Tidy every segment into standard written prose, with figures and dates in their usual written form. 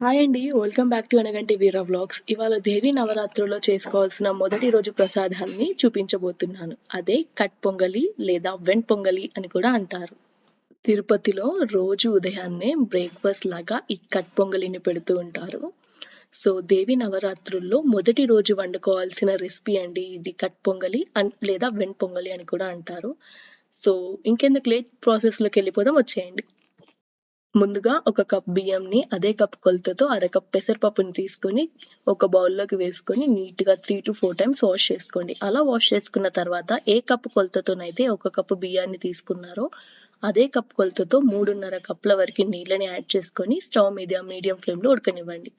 Hi అండి. Welcome back to Anaganti Veera vlogs. ఇవాళ దేవి నవరాత్రుల్లో చేసుకోవాల్సిన మొదటి రోజు ప్రసాదాన్ని చూపించబోతున్నాను. అదే కట్ పొంగలి లేదా వెన్ పొంగలి అని కూడా అంటారు. తిరుపతిలో రోజు ఉదయాన్నే బ్రేక్‌ఫాస్ట్ లాగా ఈ కట్ పొంగలిని పెడుతూ ఉంటారు. సో, దేవి నవరాత్రుల్లో మొదటి రోజు వండుకోవాల్సిన రెసిపీ అండి ఇది కట్ పొంగలి లేదా వెన్ పొంగలి అని కూడా అంటారు. సో, ఇంకెందుకు లేట్ ప్రాసెస్‌లోకెళ్ళిపోదాం వచ్చేయండి. ముందుగా ఒక కప్ బియ్యంని అదే కప్ కొలతతో అరకప్ పెసరపప్పుని తీసుకొని ఒక బౌల్లోకి వేసుకొని నీట్‌గా 3-4 టైమ్స్ వాష్ చేసుకోండి. అలా వాష్ చేసుకున్న తర్వాత ఏ కప్ కొలతతోనైతే ఒక కప్పు బియ్యాన్ని తీసుకున్నారో అదే కప్ కొలతతో 3:30 కప్పుల వరకు నీళ్ళని యాడ్ చేసుకొని స్టవ్ మీద మీడియం ఫ్లేమ్‌లో ఉడకనివ్వండి.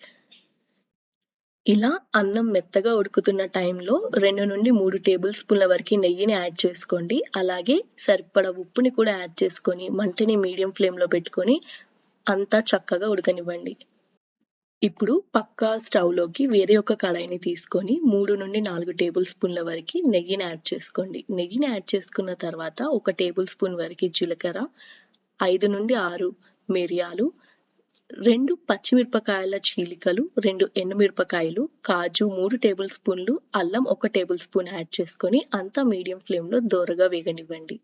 ఇలా అన్నం మెత్తగా ఉడుకుతున్న టైంలో 2-3 టేబుల్ స్పూన్ల వరకు నెయ్యిని యాడ్ చేసుకోండి. అలాగే సరిపడా ఉప్పుని కూడా యాడ్ చేసుకొని మంటని మీడియం ఫ్లేమ్‌లో పెట్టుకొని అంతా చక్కగా ఉడకనివ్వండి. ఇప్పుడు పక్కా స్టవ్‌లోకి వేరే ఒక కడాయిని తీసుకొని 3-4 టేబుల్ స్పూన్ల వరకు నెయ్యిని యాడ్ చేసుకోండి. నెయ్యిని యాడ్ చేసుకున్న తర్వాత ఒక టేబుల్ స్పూన్ వరకు జీలకర్ర, 5-6 మిరియాలు, 2 పచ్చిమిరపకాయల చీలికలు, 2 ఎండుమిరపకాయలు, కాజు 3 టేబుల్ స్పూన్లు, అల్లం 1 టేబుల్ స్పూన్ యాడ్ చేసుకొని అంతా మీడియం ఫ్లేమ్‌లో దోరగా వేగనివ్వండి.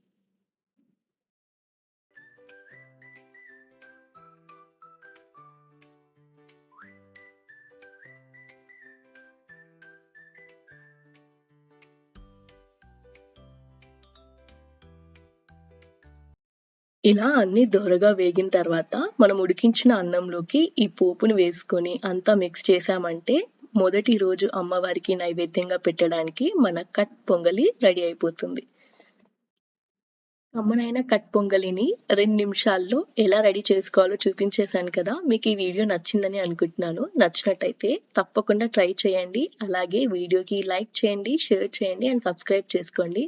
ఇలా అన్నీ దోరగా వేగిన తర్వాత మనం ఉడికించిన అన్నంలోకి ఈ పోపుని వేసుకొని అంతా మిక్స్ చేశామంటే మొదటి రోజు అమ్మవారికి నైవేద్యంగా పెట్టడానికి మన కట్ పొంగలి రెడీ అయిపోతుంది. కమ్మనైన కట్ పొంగలిని 2 నిమిషాల్లో ఎలా రెడీ చేసుకోవాలో చూపించేశాను కదా! మీకు ఈ వీడియో నచ్చిందని అనుకుంటున్నాను. నచ్చినట్టయితే తప్పకుండా ట్రై చేయండి. అలాగే వీడియోకి లైక్ చేయండి, షేర్ చేయండి అండ్ సబ్స్క్రైబ్ చేసుకోండి.